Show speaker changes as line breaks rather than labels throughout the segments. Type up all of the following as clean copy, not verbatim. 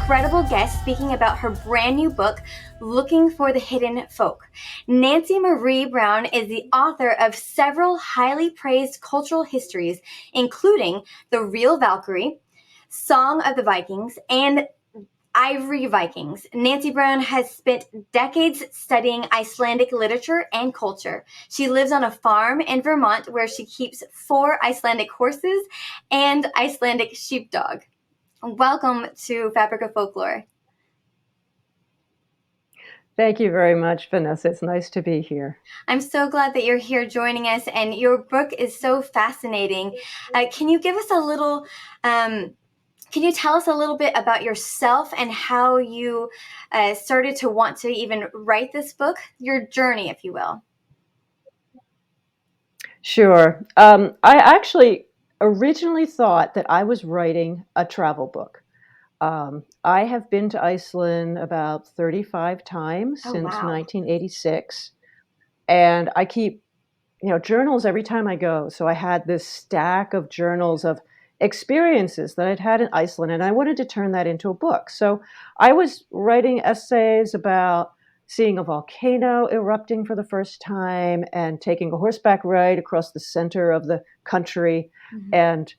incredible guest speaking about her brand new book, Looking for the Hidden Folk. Nancy Marie Brown is the author of several highly praised cultural histories, including The Real Valkyrie, Song of the Vikings, and Ivory Vikings. Nancy Brown has spent decades studying Icelandic literature and culture. She lives on a farm in Vermont where she keeps 4 Icelandic horses and Icelandic sheepdog. Welcome to Fabric of Folklore.
Thank you very much, Vanessa. It's nice to be here.
I'm so glad that you're here joining us, and your book is so fascinating. Can you give us a little... Can you tell us a little bit about yourself and how you started to want to even write this book, your journey, if you will?
Sure. I actually originally thought that I was writing a travel book. I have been to Iceland about 35 times
Oh,
since
wow.
1986, and I keep, journals every time I go. So I had this stack of journals of experiences that I'd had in Iceland, and I wanted to turn that into a book. So I was writing essays about seeing a volcano erupting for the first time and taking a horseback ride across the center of the country.
Mhm.
And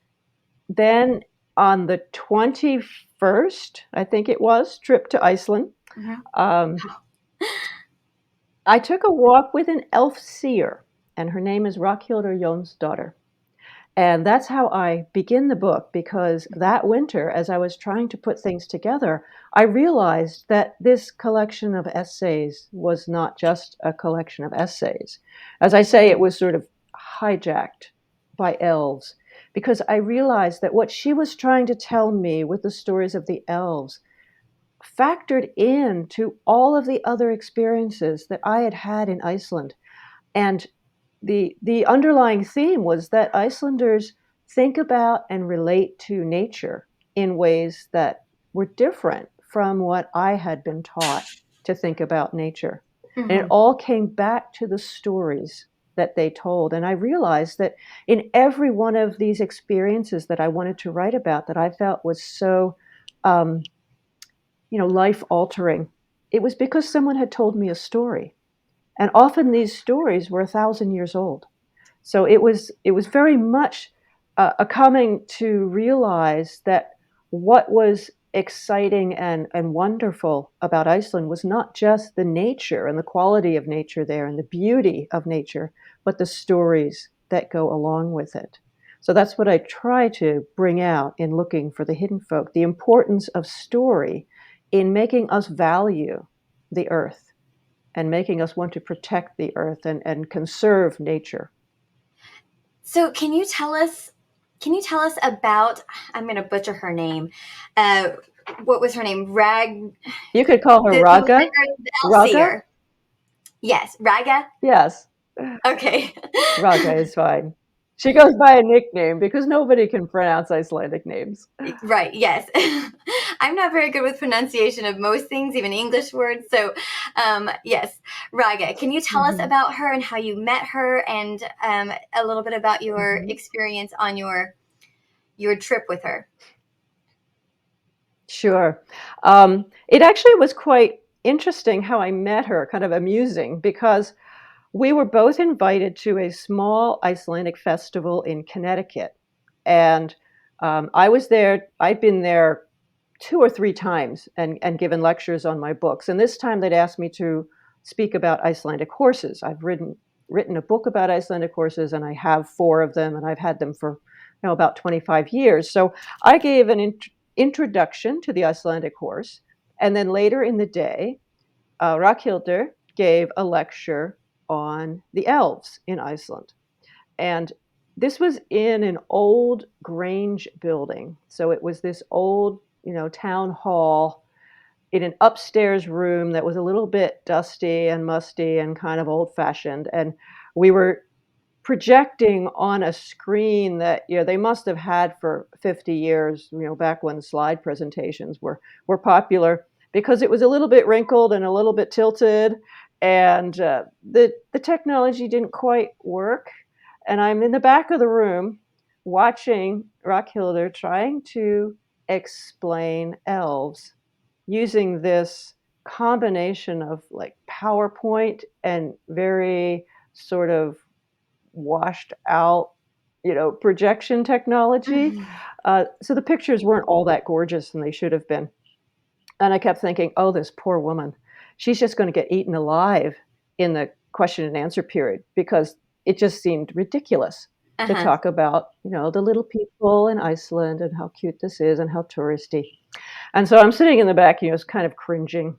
then on the 21st, I think it was, trip to Iceland,
Mhm.
um, I took a walk with an elf seer, and her name is Ragnhildur Jónsdóttir. And that's how I begin the book, because that winter, as I was trying to put things together, I realized that this collection of essays was not just a collection of essays. As I say, it was sort of hijacked by elves, because I realized that what she was trying to tell me with the stories of the elves factored into all of the other experiences that I had had in Iceland. And the underlying theme was that Icelanders think about and relate to nature in ways that were different from what I had been taught to think about nature. And it
Mhm.
all came back to the stories that they told. And I realized that in every one of these experiences that I wanted to write about, that I felt was so, um, life altering, it was because someone had told me a story. And often these stories were 1,000 years old. So it was very much a coming to realize that what was exciting and wonderful about Iceland was not just the nature and the quality of nature there and the beauty of nature, but the stories that go along with it. So that's what I try to bring out in Looking for the Hidden Folk, the importance of story in making us value the earth and making us want to protect the earth and conserve nature.
So can you tell us about, I'm going to butcher her name. What was her name?
You could call her Raga.
The elf
Raga?
seer. Yes, Raga.
Yes,
Okay.
Raga is fine. She goes by a nickname because nobody can pronounce Icelandic names.
Right, yes. I'm not very good with pronunciation of most things, even English words. So, yes, Raga, can you tell us
Hmm.
about her and how you met her, and a little bit about your
Hmm.
experience on your trip with her?
Sure. It actually was quite interesting how I met her, kind of amusing, because we were both invited to a small Icelandic festival in Connecticut. And I was there, I'd been there 2 or 3 times and given lectures on my books. And this time they'd asked me to speak about Icelandic horses. I've written a book about Icelandic horses, and I have 4 of them, and I've had them for about 25 years. So I gave an introduction to the Icelandic horse, and then later in the day, Rakhhildur gave a lecture on the elves in Iceland. And this was in an old Grange building. So it was this old, town hall in an upstairs room that was a little bit dusty and musty and kind of old fashioned. And we were projecting on a screen that they must have had for 50 years, back when slide presentations were popular, because it was a little bit wrinkled and a little bit tilted, and the technology didn't quite work. And I'm in the back of the room watching Rockhilder trying to explain elves using this combination of like PowerPoint and very sort of washed out, projection technology.
Mhm.
So the pictures weren't all that gorgeous, and they should have been. And I kept thinking, oh, this poor woman, she's just going to get eaten alive in the question and answer period, because it just seemed ridiculous to
Uh-huh.
talk about, the little people in Iceland and how cute this is and how touristy. And so I'm sitting in the back, kind of cringing.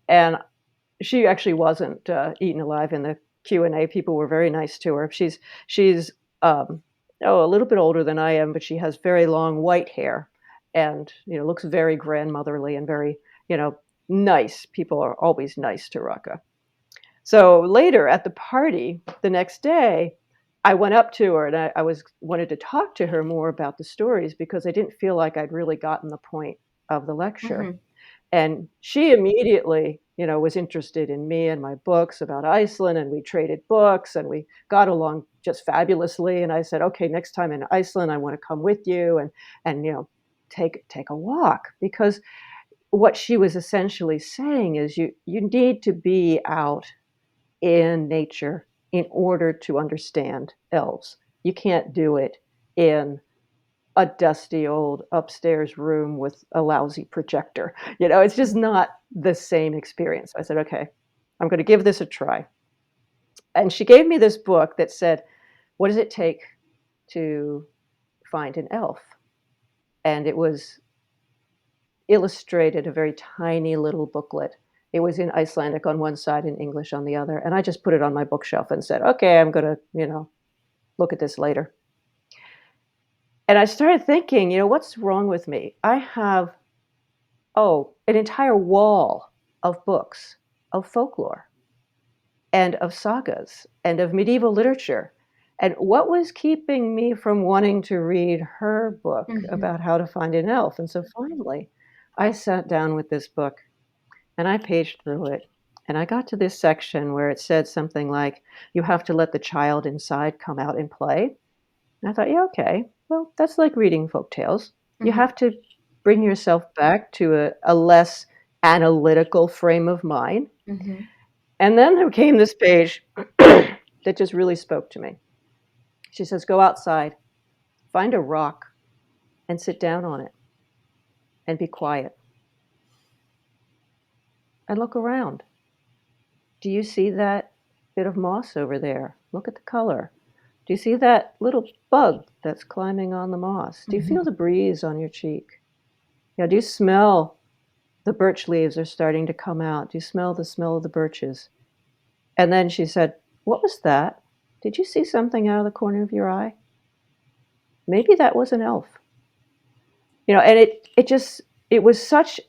And she actually wasn't eaten alive in the Q&A. People were very nice to her. She's a little bit older than I am, but she has very long white hair, and looks very grandmotherly and very you know nice. People are always nice to Raga. So later at the party the next day, I went up to her and I wanted to talk to her more about the stories, because I didn't feel like I'd really gotten the point of the lecture.
Mhm.
And she immediately, was interested in me and my books about Iceland, and we traded books and we got along just fabulously. And I said, okay, next time in Iceland, I want to come with you and take a walk, because what she was essentially saying is you need to be out in nature in order to understand elves. You can't do it in a dusty old upstairs room with a lousy projector. It's just not the same experience. I said, okay, I'm going to give this a try. And she gave me this book that said, what does it take to find an elf? And it was illustrated, a very tiny little booklet. It was in Icelandic on one side and English on the other. And I just put it on my bookshelf and said, okay, I'm going to, look at this later. And I started thinking, what's wrong with me? I have an entire wall of books of folklore and of sagas and of medieval literature. And what was keeping me from wanting to read her book
Mhm.
about how to find an elf? And so finally, I sat down with this book and I paged through it. And I got to this section where it said something like, you have to let the child inside come out and play. And I thought, yeah, okay. Well, that's like reading folk tales. You
Mhm.
have to bring yourself back to a less analytical frame of mind.
Mhm.
And then there came this page that just really spoke to me. She says, go outside, find a rock, and sit down on it and be quiet and look around. Do you see that bit of moss over there? Look at the color. Do you see that little bug that's climbing on the moss? Do you feel
Mhm.
the breeze on your cheek? Do you smell the birch leaves are starting to come out? Do you smell the smell of the birches? And then she said, what was that? Did you see something out of the corner of your eye? Maybe that was an elf. And it was such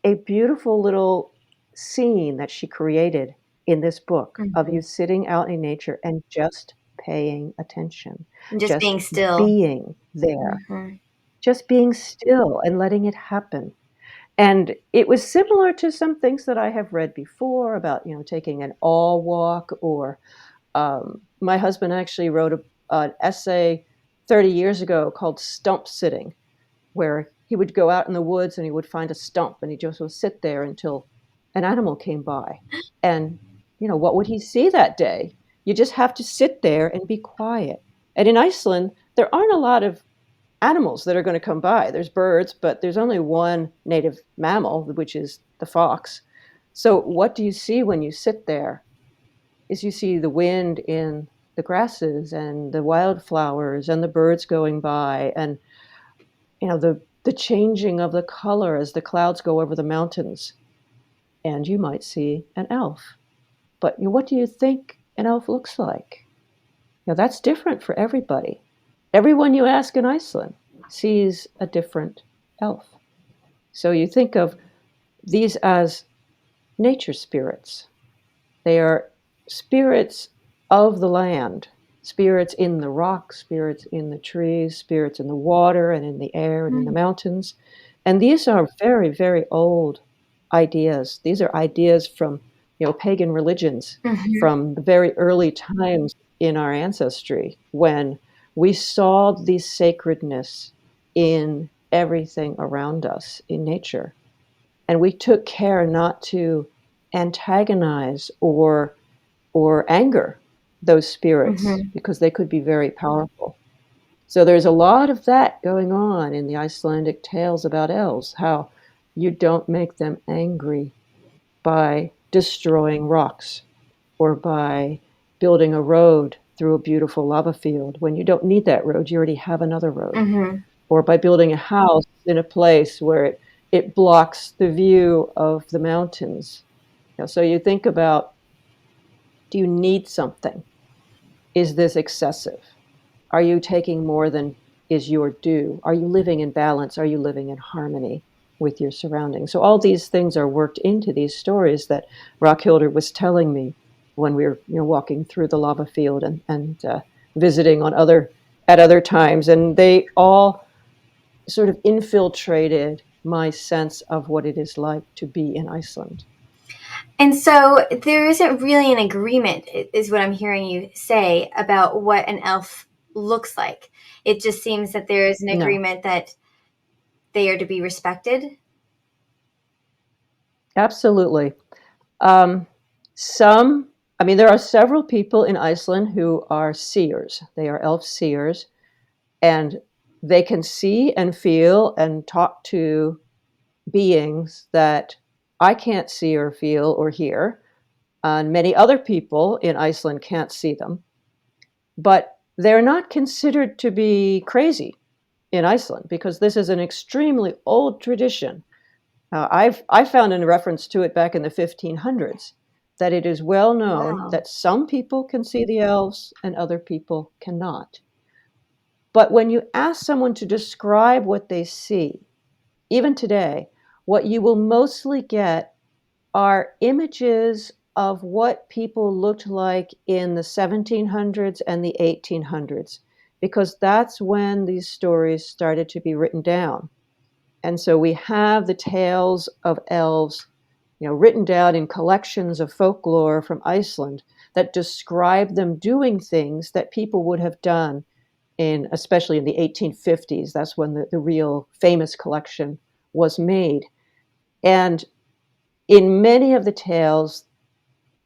a beautiful little scene that she created in this book of you
Mhm.
sitting out in nature and just paying attention,
And just
just
being still.
being there,
Mhm.
just being still and letting it happen. And it was similar to some things that I have read before about, taking an all walk, or my husband actually wrote an essay 30 years ago called Stump Sitting, where he would go out in the woods and he would find a stump and he just would sit there until an animal came by. And, what would he see that day? You just have to sit there and be quiet. And in Iceland, there aren't a lot of animals that are going to come by. There's birds, but there's only one native mammal, which is the fox. So what do you see when you sit there? Is you see the wind in the grasses and the wildflowers and the birds going by, and the changing of the color as the clouds go over the mountains. And you might see an elf. But what do you think an elf looks like? That's different for everybody. Everyone you ask in Iceland sees a different elf. So you think of these as nature spirits. They are spirits of the land, spirits in the rocks, spirits in the trees, spirits in the water and in the air and in the
Mhm.
mountains. And these are very, very old ideas. These are ideas from, pagan religions,
Mhm.
from the very early times in our ancestry, when we saw the sacredness in everything around us in nature. And we took care not to antagonize or anger those spirits
Mm-hmm.
because they could be very powerful. So there's a lot of that going on in the Icelandic tales about elves, how you don't make them angry by destroying rocks or by building a road through a beautiful lava field when you don't need that road, you already have another road,
Mm-hmm.
or by building a house in a place where it blocks the view of the mountains. So you think about, do you need something? Is this excessive? Are you taking more than is your due? Are you living in balance? Are you living in harmony with your surroundings? So all these things are worked into these stories that Rockhilder was telling me when we were, walking through the lava field and visiting on other times, and they all sort of infiltrated my sense of what it is like to be in Iceland.
And so there isn't really an agreement, is what I'm hearing you say, about what an elf looks like. It just seems that there is an
No,
agreement that they are to be respected.
absolutely. Um, some, I mean, there are several people in Iceland who are seers. They are elf seers, and they can see and feel and talk to beings that I can't see or feel or hear. And many other people in Iceland can't see them, but they're not considered to be crazy in Iceland because this is an extremely old tradition. I found in reference to it back in the 1500s that it is well known
Wow.
that some people can see the elves and other people cannot. But when you ask someone to describe what they see, even today, what you will mostly get are images of what people looked like in the 1700s and the 1800s, because that's when these stories started to be written down. And so we have the tales of elves, written down in collections of folklore from Iceland that describe them doing things that people would have done especially in the 1850s. That's when the real famous collection was made. And in many of the tales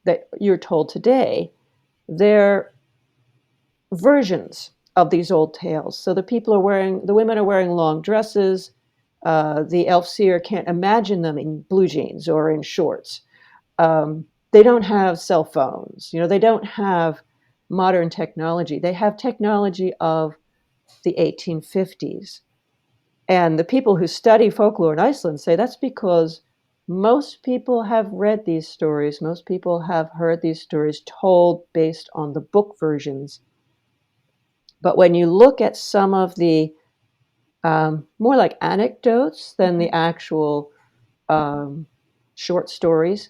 that you're told today, they're versions of these old tales. So the women are wearing long dresses. The elf seer can't imagine them in blue jeans or in shorts. They don't have cell phones. They don't have modern technology. They have technology of the 1850s. And the people who study folklore in Iceland say that's because most people have read these stories. Most people have heard these stories told based on the book versions. But when you look at some of the more like anecdotes than the actual um, short stories,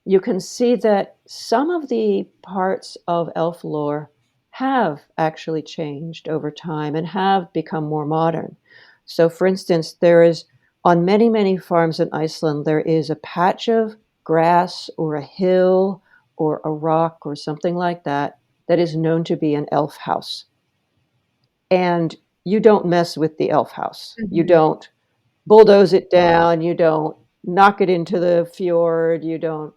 you can see that some of the parts of elf lore have actually changed over time and have become more modern. So, for instance, on many, many farms in Iceland, there is a patch of grass or a hill or a rock or something like that that is known to be an elf house. And you don't mess with the elf house. You
Mm-hmm.
don't bulldoze it down. You don't knock it into the fjord. You don't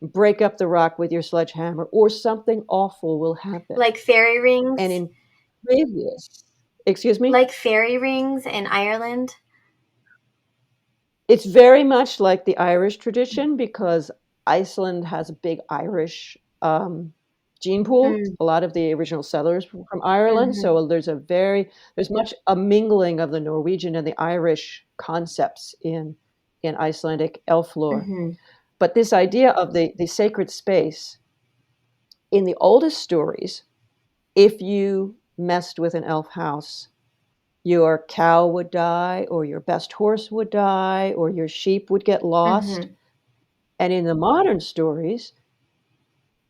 break up the rock with your sledgehammer, or something awful will happen.
Like fairy
And
rings,
in previous, excuse me,
like fairy rings in Ireland.
it's very much like the Irish tradition because Iceland has a big Irish gene pool.
Mm-hmm.
A lot of the original settlers were from Ireland, so there's much a mingling of the Norwegian and the Irish concepts in Icelandic elf lore.
Mm-hmm.
But this idea of the sacred space in the oldest stories, if you messed with an elf house, your cow would die, or your best horse would die, or your sheep would get lost.
Mm-hmm.
And in the modern stories,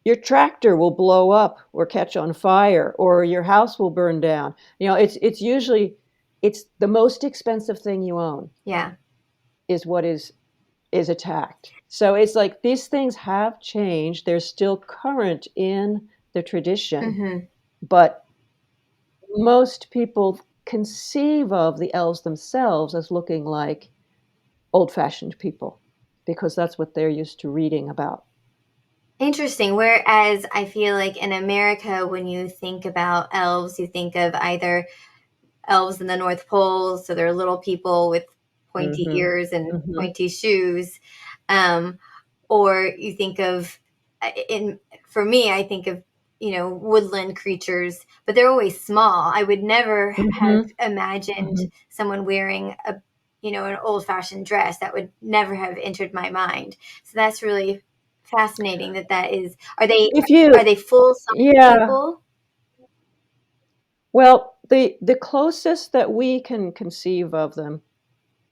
your tractor will blow up or catch on fire, or your house will burn down. It's usually it's the most expensive thing you own
Yeah.
is what is attacked. So it's like these things have changed. They're still current in the tradition,
Mm-hmm.
but most people conceive of the elves themselves as looking like old-fashioned people because that's what they're used to reading about.
Interesting. Whereas I feel like in America, when you think about elves, you think of either elves in the North Pole, so they're little people with pointy
Hmm.
ears and
Hmm.
pointy shoes, um, or you think of in for me, I think of woodland creatures, but they're always small. I would never have
Hmm.
imagined
Hmm.
someone wearing an old fashioned dress. That would never have entered my mind. So that's really fascinating. That is. Are they
If you,
are they full size
yeah,
people?
well, the closest that we can conceive of them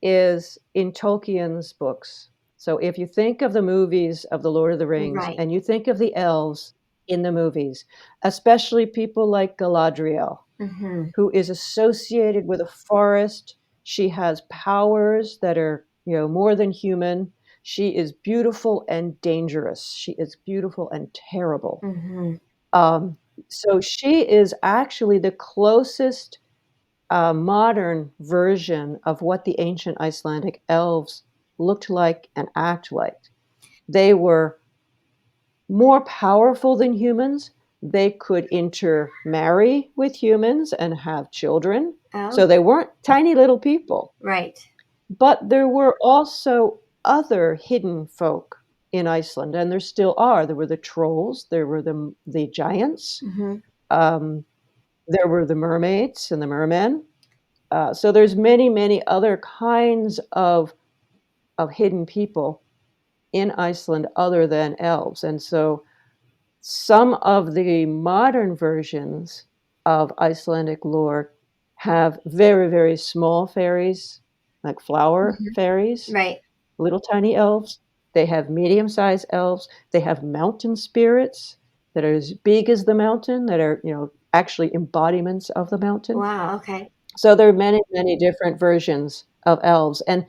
is in Tolkien's books. So if you think of the movies of the Lord of the Rings
Right.
and you think of the elves in the movies, especially people like Galadriel,
Hmm.
who is associated with a forest, she has powers that are, more than human. She is beautiful and dangerous. She is beautiful and terrible.
Hmm.
Um, so she is actually the closest modern version of what the ancient Icelandic elves looked like and act like. They were more powerful than humans. They could intermarry with humans and have children.
Oh,
So they weren't tiny little people.
right.
But there were also other hidden folk in Iceland, and there still are. There were the trolls, there were the giants,
Hmm.
um, there were the mermaids and the mermen. So there's many, many other kinds of hidden people in Iceland other than elves. And so some of the modern versions of Icelandic lore have very, very small fairies, like flower
Hmm.
fairies,
Right.
little tiny elves. They have medium-sized elves. They have mountain spirits that are as big as the mountain, that are, actually embodiments of the mountain.
Wow. Okay.
So there are many, many different versions of elves. And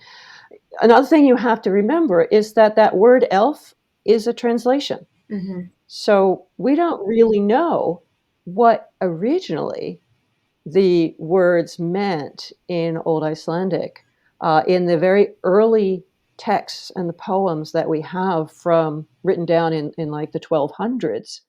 another thing you have to remember is that that word elf is a translation.
Hmm.
So we don't really know what originally the words meant in Old Icelandic. In the very early texts and the poems that we have from written down in like the 1200s,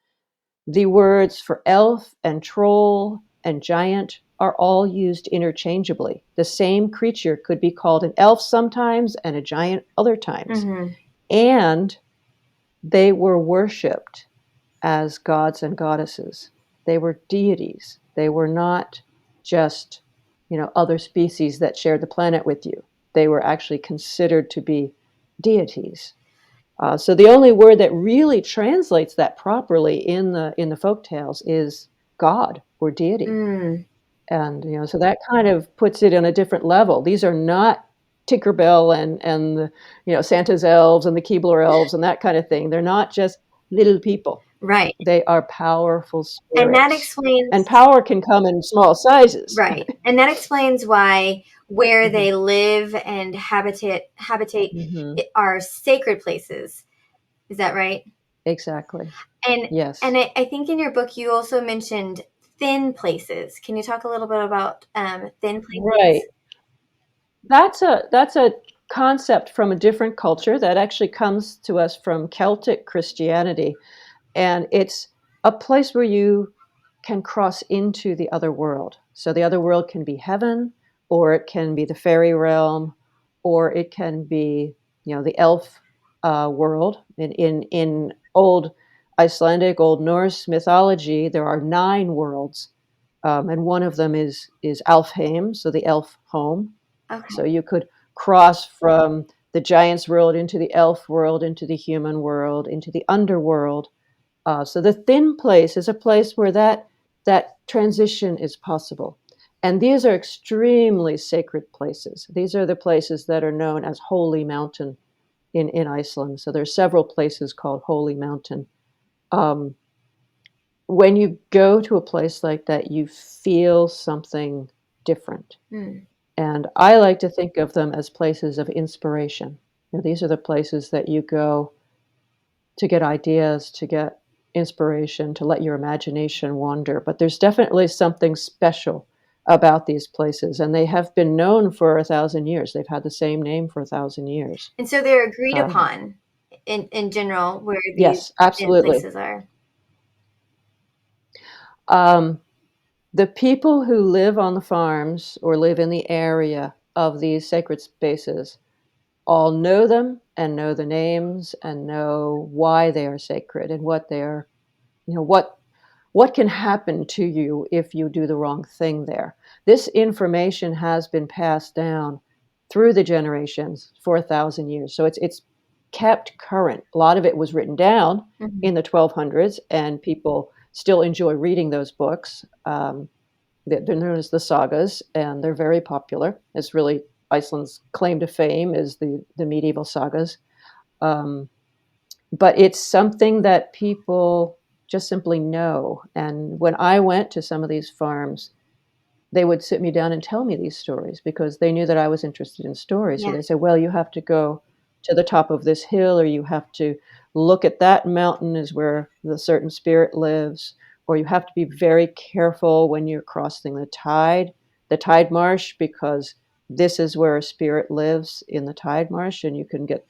the words for elf and troll and giant are all used interchangeably. The same creature could be called an elf sometimes and a giant other times.
Hmm.
And they were worshipped as gods and goddesses. They were deities. They were not just, other species that shared the planet with you. They were actually considered to be deities. So the only word that really translates that properly in the folk tales is God or deity,
Mm.
and so that kind of puts it on a different level. These are not Tinkerbell and the, Santa's elves and the Keebler elves and that kind of thing. They're not just little people.
Right.
They are powerful
And that
spirits, and
explains,
power can come in small sizes.
right. And that explains why where
Hmm.
they live and habitate
Hmm.
are sacred places. Is that right?
Exactly.
And
Yes.
I think in your book you also mentioned thin places. Can you talk a little bit about thin
Right.
places?
That's a concept from a different culture that actually comes to us from Celtic Christianity, and it's a place where you can cross into the other world. So the other world can be heaven, or it can be the fairy realm, or it can be, the elf world. In old Icelandic, Old Norse mythology, there are 9 worlds, and one of them is Alfheim, so the elf home. So
Okay.
you could cross from the giants world into the elf world, into the human world, into the underworld. So the thin place is a place where that transition is possible. And these are extremely sacred places. These are the places that are known as Holy Mountain in Iceland. So there are several places called Holy Mountain. Um, when you go to a place like that, you feel something different.
Mm.
And I like to think of them as places of inspiration. These are the places that you go to get ideas, to get inspiration, to let your imagination wander. But there's definitely something special about these places, and they have been known for 1,000 years. They've had the same name for 1,000 years.
And so they're agreed
Um,
upon in general where these
yes,
hidden
absolutely.
places are.
Um, the people who live on the farms or live in the area of these sacred spaces all know them and know the names and know why they are sacred and what they are, what can happen to you if you do the wrong thing there. This information has been passed down through the generations for 1,000 years. So it's kept current. A lot of it was written down
Mhm.
in the 1200s, and people still enjoy reading those books. They're known as the sagas, and they're very popular. It's really Iceland's claim to fame is the medieval sagas. Um, but it's something that people just simply know. And when I went to some of these farms, they would sit me down and tell me these stories because they knew that I was interested in stories. So
Yeah.
they said, well, you have to go to the top of this hill, or you have to look at that mountain is where the certain spirit lives, or you have to be very careful when you're crossing the tide marsh, because this is where a spirit lives in the tide marsh, and you can get,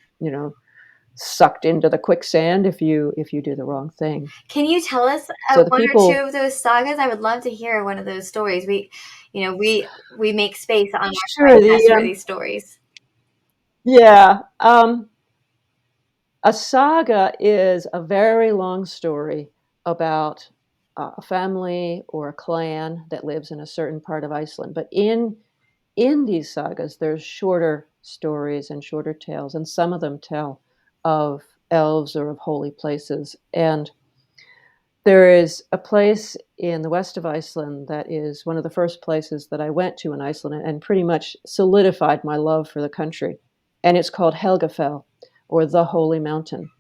sucked into the quicksand if you do the wrong thing.
Can you tell us
So the
one or two
people,
of those sagas? I would love to hear one of those stories. We make space on our
sure,
podcast for these stories.
yeah, a saga is a very long story about a family or a clan that lives in a certain part of Iceland. But in these sagas, there's shorter stories and shorter tales, and some of them tell of elves or of holy places. And there is a place in the west of Iceland that is one of the first places that I went to in Iceland and pretty much solidified my love for the country. And it's called Helgafell, or the Holy Mountain.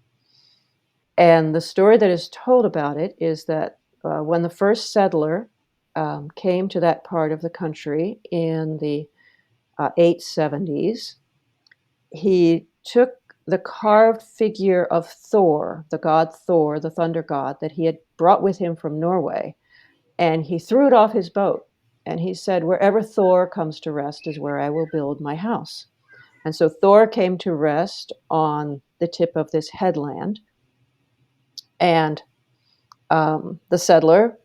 And the story that is told about it is that when the first settler came to that part of the country in the 870s, he took the carved figure of Thor, the god Thor, the thunder god, that he had brought with him from Norway, and he threw it off his boat. And he said, wherever Thor comes to rest is where I will build my house. And so Thor came to rest on the tip of this headland. And the settler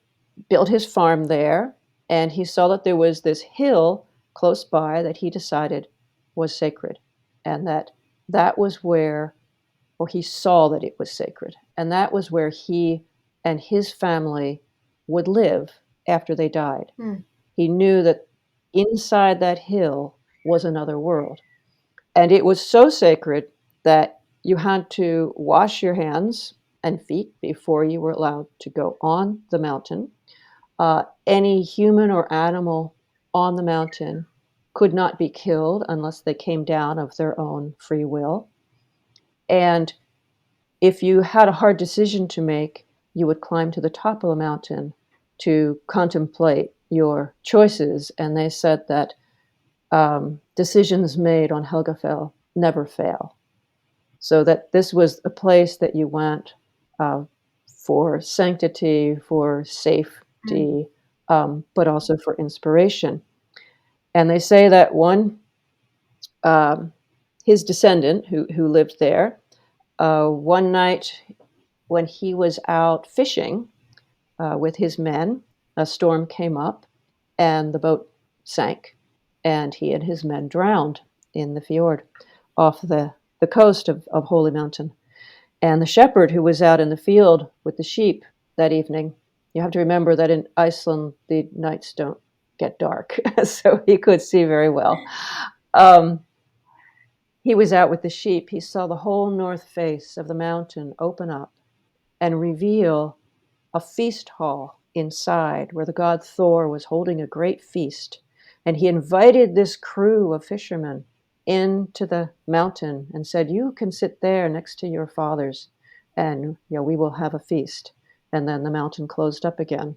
built his farm there. And he saw that there was this hill close by that he decided was sacred. And that was where, or he saw that it was sacred. And that was where he and his family would live after they died.
Hmm.
He knew that inside that hill was another world. And it was so sacred that you had to wash your hands and feet before you were allowed to go on the mountain. Any human or animal on the mountain could not be killed unless they came down of their own free will. And if you had a hard decision to make, you would climb to the top of the mountain to contemplate your choices. And they said that decisions made on Helgafell never fail. So that this was a place that you went uh, for sanctity, for
Hmm.
safety, but also for inspiration. And they say that um, his descendant who lived there, one night when he was out fishing with his men, a storm came up and the boat sank, and he and his men drowned in the fjord off the coast of Holy Mountain. And the shepherd who was out in the field with the sheep that evening, you have to remember that in Iceland, the nights don't get dark, so he could see very well. Um, he was out with the sheep. He saw the whole north face of the mountain open up and reveal a feast hall inside where the god Thor was holding a great feast. And he invited this crew of fishermen into the mountain and said, you can sit there next to your fathers and we will have a feast. And then the mountain closed up again.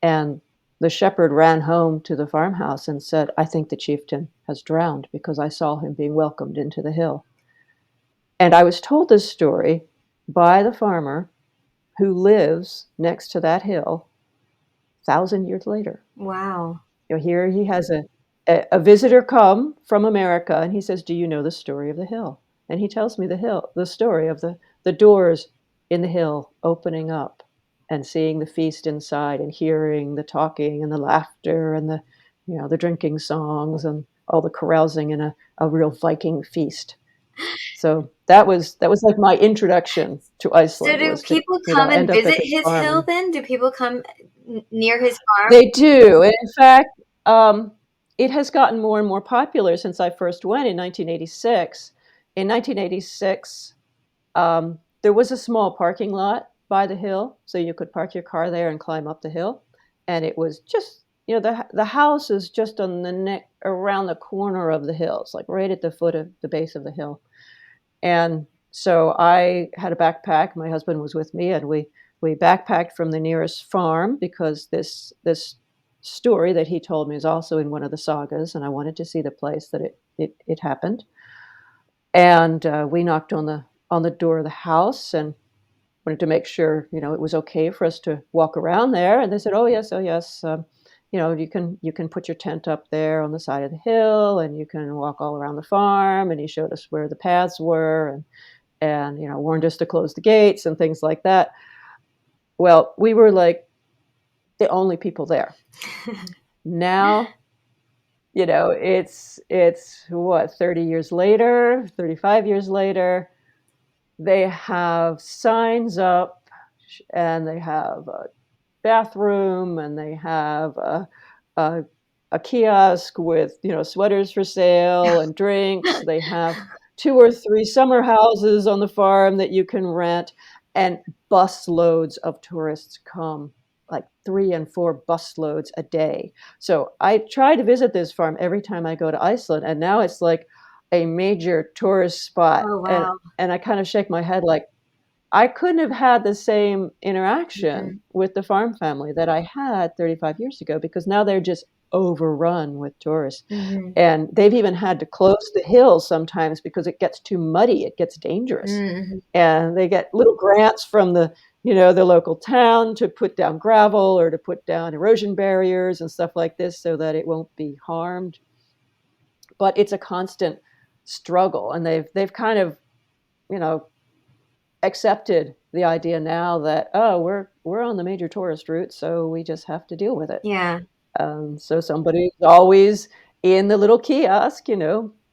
And the shepherd ran home to the farmhouse and said, I think the chieftain has drowned because I saw him being welcomed into the hill. And I was told this story by the farmer who lives next to that hill 1,000 years later.
Wow.
Here he has a visitor come from America, and he says, "Do you know the story of the hill?" And he tells me the story of the doors in the hill opening up, and seeing the feast inside, and hearing the talking and the laughter and the drinking songs and all the carousing in a real Viking feast. So that was like my introduction to
So
Iceland,
do
was to
people come and
end up at
visit
this
his
farm.
hill
And
then? Do people come near his farm?
they do. And in fact, it has gotten more and more popular since I first went in 1986. In 1986, there was a small parking lot by the hill, so you could park your car there and climb up the hill. And it was just, the house is just on the neck around the corner of the hill. It's like right at the foot of the base of the hill. And so I had a backpack. My husband was with me, and we backpacked from the nearest farm, because this story that he told me is also in one of the sagas, and I wanted to see the place that it happened. And we knocked on the door of the house and wanted to make sure it was okay for us to walk around there. And they said, "Oh yes, oh yes, you can put your tent up there on the side of the hill, and you can walk all around the farm." And he showed us where the paths were, and warned us to close the gates and things like that. Well, we were like the only people there. Now, it's what, 30 years later, 35 years later, they have signs up, and they have a bathroom, and they have a, a kiosk with sweaters for sale and drinks. They have 2 or 3 summer houses on the farm that you can rent, and bus loads of tourists come, like 3 and 4 bus loads a day. So I try to visit this farm every time I go to Iceland, and now it's like a major tourist spot.
Oh
and
wow.
and I kind of shake my head, like, I couldn't have had the same interaction
Mhm.
with the farm family that I had 35 years ago, because now they're just overrun with tourists.
Mhm.
And they've even had to close the hill sometimes because it gets too muddy, it gets dangerous.
Mhm.
And they get little grants from the local town to put down gravel or to put down erosion barriers and stuff like this so that it won't be harmed. But it's a constant struggle, and they've kind of, you know, accepted the idea now that, oh, we're on the major tourist route, so we just have to deal with it.
Yeah.
So somebody's always in the little kiosk,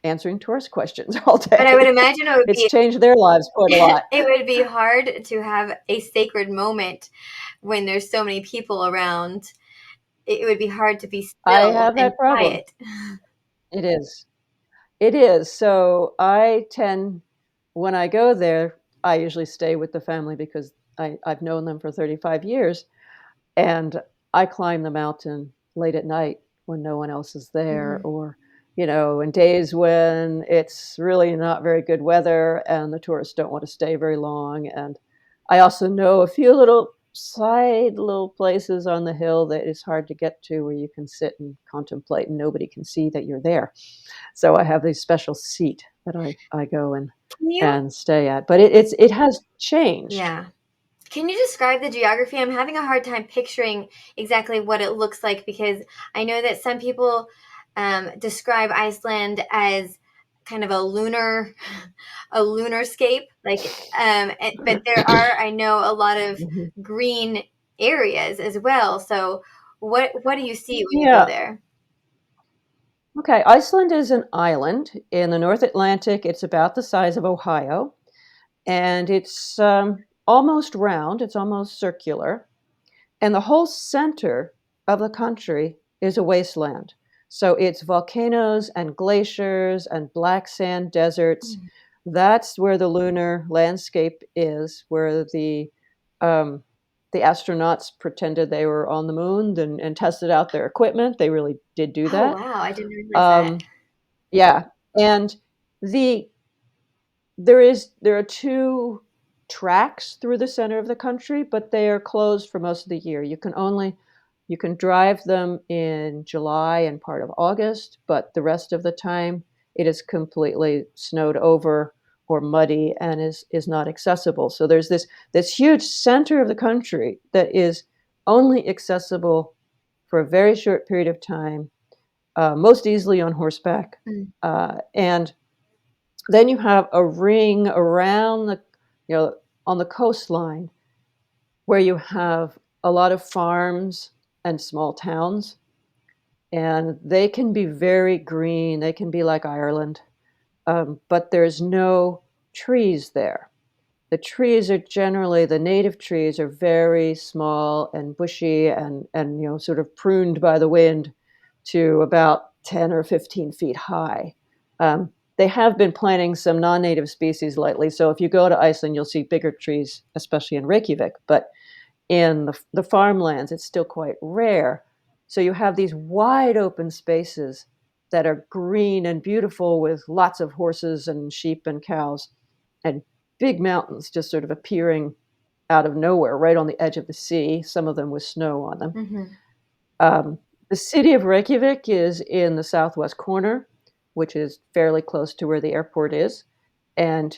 answering tourist questions all
But I would
day.
imagine it would
It's
be
changed their lives quite a lot.
it would be hard to have a sacred moment when there's so many people around. It would be hard to be
I
still
have
and
that problem.
quiet.
It is. It is. So I tend, when I go there, I usually stay with the family because I've known them for 35 years. And I climb the mountain late at night when no one else is there,
Mhm.
or, in days when it's really not very good weather and the tourists don't want to stay very long. And I also know a few little places on the hill that it's hard to get to, where you can sit and contemplate and nobody can see that you're there. So I have this special seat that I go
Can you
and stay at. But it has changed.
Yeah. Can you describe the geography? I'm having a hard time picturing exactly what it looks like because I know that some people describe Iceland as kind of a lunarscape. But there are, I know, a lot of
Mhm.
green areas as well. So what do you see when you go
Yeah.
there?
Okay, Iceland is an island in the North Atlantic. It's about the size of Ohio, and it's almost round, it's almost circular. And the whole center of the country is a wasteland. So it's volcanoes and glaciers and black sand deserts.
Mm.
That's where the lunar landscape is, where um, the astronauts pretended they were on the moon and tested out their equipment. They really did do
Oh
that.
wow, I didn't realize that.
Um, yeah, and the there are 2 tracks through the center of the country, but they are closed for most of the year. You can drive them in July and part of August, but the rest of the time it is completely snowed over or muddy and is not accessible. So there's this huge center of the country that is only accessible for a very short period of time, most easily on horseback.
Mm.
And then you have a ring around on the coastline where you have a lot of farms and small towns, and they can be very green. They can be like Ireland, but there's no trees there. The trees are generally, the native trees are very small and bushy and sort of pruned by the wind to about 10 or 15 feet high. They have been planting some non-native species lately, so if you go to Iceland, you'll see bigger trees, especially in Reykjavik, but in the farmlands, it's still quite rare. So you have these wide open spaces that are green and beautiful with lots of horses and sheep and cows, and big mountains just sort of appearing out of nowhere right on the edge of the sea, some of them with snow on them.
Mm-hmm.
The city of Reykjavik is in the southwest corner, which is fairly close to where the airport is. And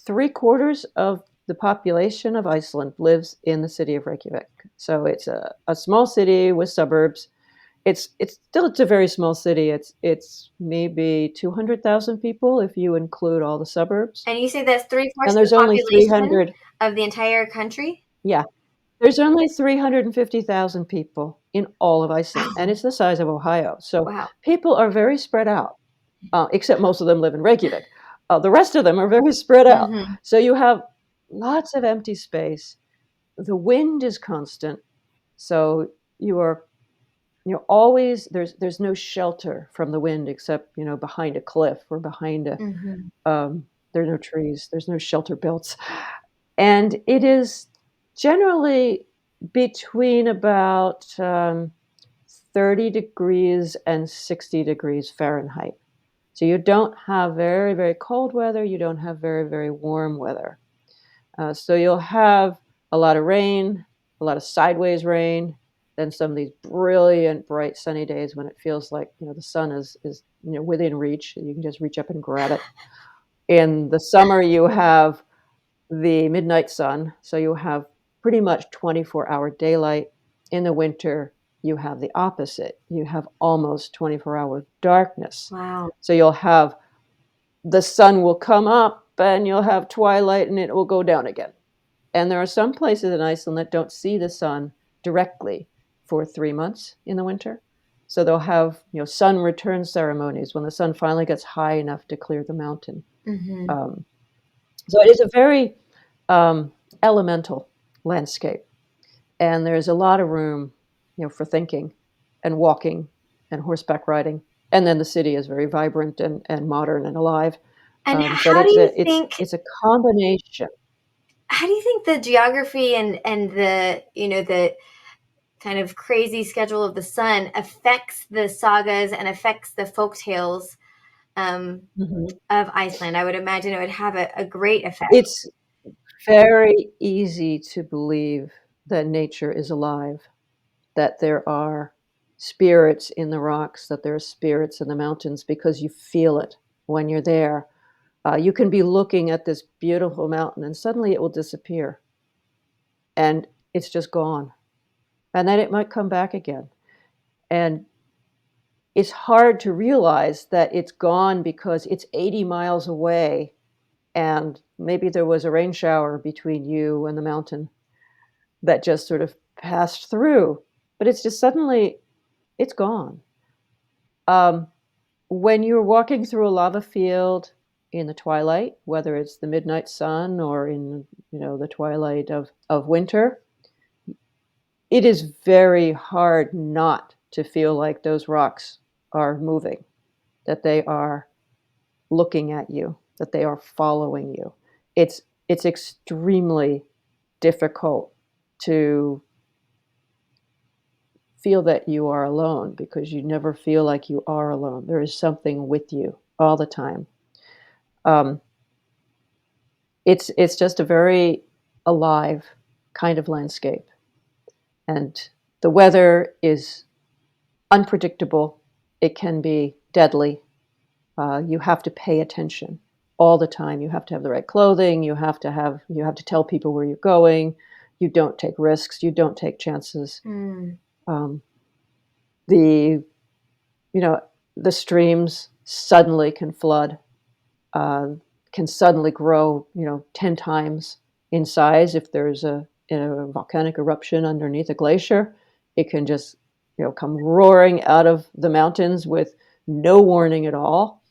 3/4 of the population of Iceland lives in the city of Reykjavik. So it's a small city with suburbs. It's a very small city. It's maybe 200,000 people if you include all the suburbs.
And you say that's
And
three-fourths of
there's
the
only
population
300,
of the entire country?
yeah, there's only 350,000 people in all of Iceland, and it's the size of Ohio. So
Wow.
people are very spread out, except most of them live in Reykjavik. The rest of them are very spread out.
Mm-hmm.
So you have lots of empty space. The wind is constant, so you're always there's no shelter from the wind except behind a cliff or behind a
Mm-hmm.
there are no trees, there's no shelter belts, and it is generally between about 30 degrees and 60 degrees Fahrenheit. So you don't have very, very cold weather, you don't have very, very warm weather. So you'll have a lot of rain, a lot of sideways rain, then some of these brilliant, bright, sunny days when it feels like the sun is within reach. You can just reach up and grab it. In the summer, you have the midnight sun, so you have pretty much 24-hour daylight. In the winter, you have the opposite. You have almost 24-hour darkness.
Wow.
So you'll have the sun will come up and you'll have twilight and it will go down again. And there are some places in Iceland that don't see the sun directly for 3 months in the winter. So they'll have sun return ceremonies when the sun finally gets high enough to clear the mountain.
Mm-hmm.
So it is a very elemental landscape, and there's a lot of room, for thinking, and walking, and horseback riding. And then the city is very vibrant and modern and alive.
And
But
how do you think
it's a combination.
how do you think the geography and the kind of crazy schedule of the sun affects the sagas and affects the folk tales
Mhm.
of Iceland? I would imagine it would have a great effect.
It's very easy to believe that nature is alive, that there are spirits in the rocks, that there are spirits in the mountains, because you feel it when you're there. You can be looking at this beautiful mountain and suddenly it will disappear and it's just gone. And then it might come back again. And it's hard to realize that it's gone because it's 80 miles away and maybe there was a rain shower between you and the mountain that just sort of passed through. But it's just suddenly, it's gone. Um, when you're walking through a lava field in the twilight, whether it's the midnight sun or in the twilight of winter, it is very hard not to feel like those rocks are moving, that they are looking at you, that they are following you. It's extremely difficult to feel that you are alone because you never feel like you are alone. There is something with you all the time. Um, it's just a very alive kind of landscape, and the weather is unpredictable. It can be deadly. You have to pay attention all the time. You have to have the right clothing. You have to tell people where you're going. You don't take risks. You don't take chances.
Mm.
Um, the you know the streams suddenly can flood, uh, can suddenly grow 10 times in size if there's a volcanic eruption underneath a glacier. It can just come roaring out of the mountains with no warning at all.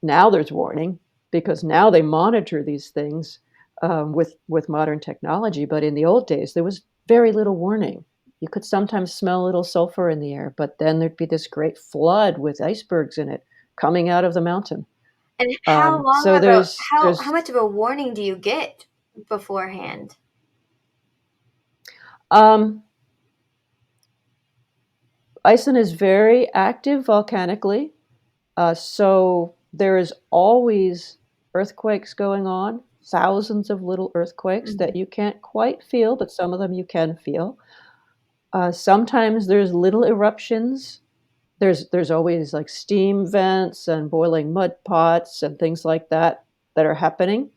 Now there's warning because now they monitor these things with modern technology. But in the old days, there was very little warning. You could sometimes smell a little sulfur in the air, but then there'd be this great flood with icebergs in it coming out of the mountain.
And how long
So
of a how
there's
much of a warning do you get beforehand?
um, Iceland is very active volcanically, so there is always earthquakes going on, thousands of little earthquakes
Mhm.
that you can't quite feel, but some of them you can feel. Sometimes there's little eruptions. There's always like steam vents and boiling mud pots and things like that are happening.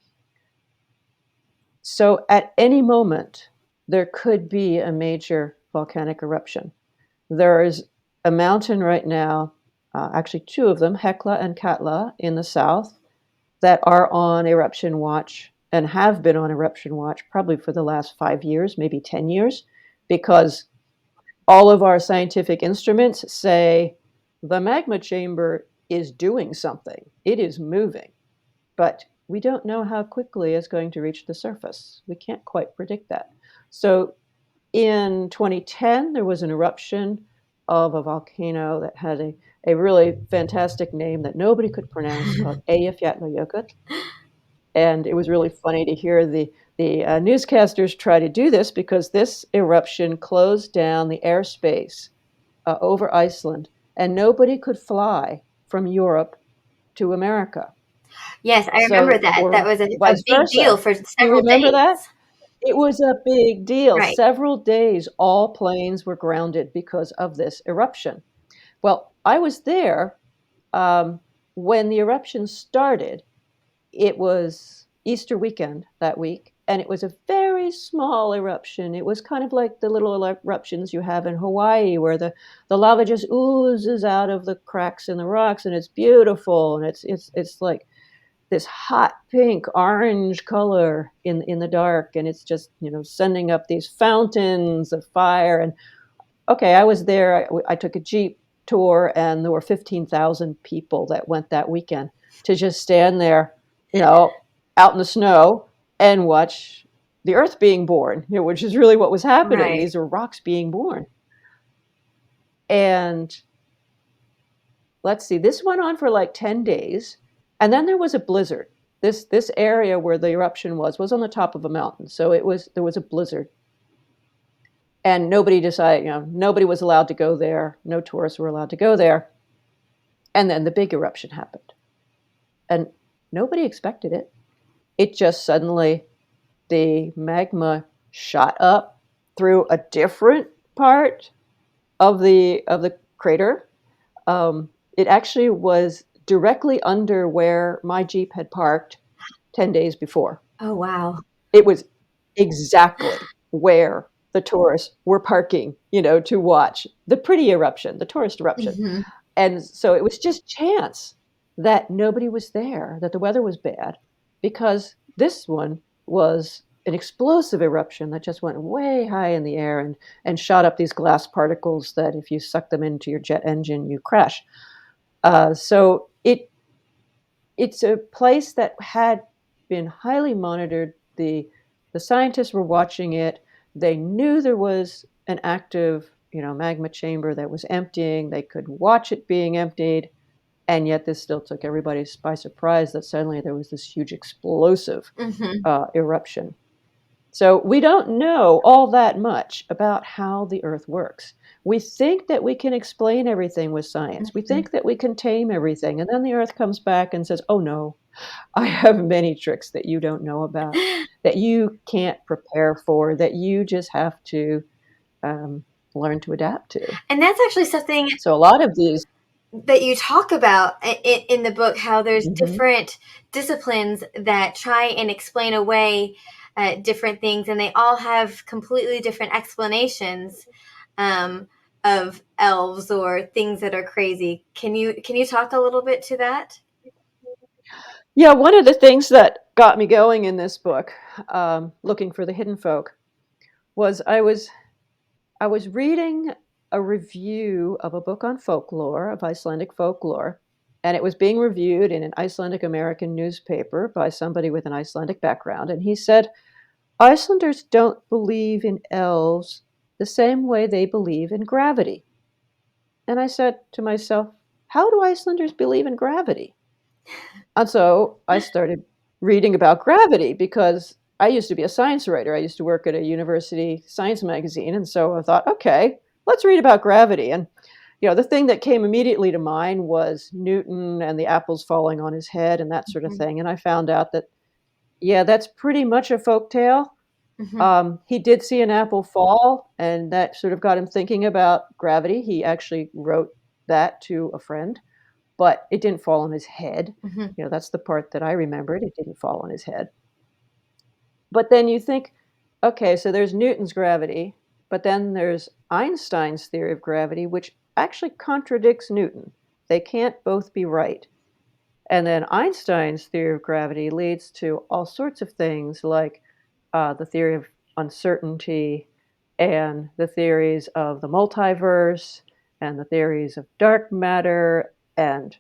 So at any moment, there could be a major volcanic eruption. There is a mountain right now, actually two of them, Hekla and Katla in the south, that are on eruption watch and have been on eruption watch probably for the last 5 years, maybe 10 years, because all of our scientific instruments say the magma chamber is doing something, it is moving, but we don't know how quickly it's going to reach the surface. We can't quite predict that. So in 2010, there was an eruption of a volcano that had a really fantastic name that nobody could pronounce called Eyjafjallajökull. And it was really funny to hear the newscasters try to do this because this eruption closed down the airspace over Iceland, and nobody could fly from Europe to America.
Yes, I remember
So,
that. That
or
was a
vice
big deal
versa.
for
You
several
remember that?
days.
It was a big deal.
Right.
Several days, all planes were grounded because of this eruption. Well, I was there um, when the eruption started. It was Easter weekend that week, and it was a very small eruption. It was kind of like the little eruptions you have in Hawaii, where the lava just oozes out of the cracks in the rocks, and it's beautiful, and it's like this hot pink orange color in the dark, and it's just sending up these fountains of fire. And okay, I was there. I took a jeep tour, and there were 15,000 people that went that weekend to just stand there, you know, out in the snow and watch the earth being born, which is really what was happening.
Right.
These are rocks being born. And let's see, this went on for like 10 days. And then there was a blizzard. This area where the eruption was on the top of a mountain. So there was a blizzard. And nobody decided, nobody was allowed to go there. No tourists were allowed to go there. And then the big eruption happened. And nobody expected it. It just suddenly, the magma shot up through a different part of the crater. It actually was directly under where my Jeep had parked 10 days before.
Oh, wow.
It was exactly where the tourists were parking, to watch the pretty eruption, the tourist eruption.
Hmm.
And so it was just chance that nobody was there, that the weather was bad, because this one was an explosive eruption that just went way high in the air and shot up these glass particles that if you suck them into your jet engine, you crash. So it's a place that had been highly monitored. The scientists were watching it. They knew there was an active, magma chamber that was emptying. They could watch it being emptied, and yet this still took everybody by surprise that suddenly there was this huge explosive
Hmm.
eruption. So we don't know all that much about how the Earth works. We think that we can explain everything with science. We
Hmm.
think that we can tame everything. And then the Earth comes back and says, oh no, I have many tricks that you don't know about, that you can't prepare for, that you just have to um, learn to adapt to.
And that's actually something
So a lot of these.
that you talk about in the book, how there's
Mhm.
different disciplines that try and explain away different things, and they all have completely different explanations um, of elves or things that are crazy. Can you talk a little bit to that?
Yeah, one of the things that got me going in this book, looking for the hidden folk, was I was reading a review of a book on folklore, of Icelandic folklore, and it was being reviewed in an Icelandic American newspaper by somebody with an Icelandic background. And he said, Icelanders don't believe in elves the same way they believe in gravity. And I said to myself, how do Icelanders believe in gravity? And so I started reading about gravity because I used to be a science writer. I used to work at a university science magazine. And so I thought, okay, let's read about gravity. And, the thing that came immediately to mind was Newton and the apples falling on his head and that sort of
Mhm.
thing. And I found out that, yeah, that's pretty much a folk tale.
Mhm.
He did see an apple fall, and that sort of got him thinking about gravity. He actually wrote that to a friend, but it didn't fall on his head.
Mhm.
That's the part that I remembered. It didn't fall on his head. But then you think, okay, so there's Newton's gravity, but then there's Einstein's theory of gravity, which actually contradicts Newton. They can't both be right. And then Einstein's theory of gravity leads to all sorts of things like the theory of uncertainty and the theories of the multiverse and the theories of dark matter. And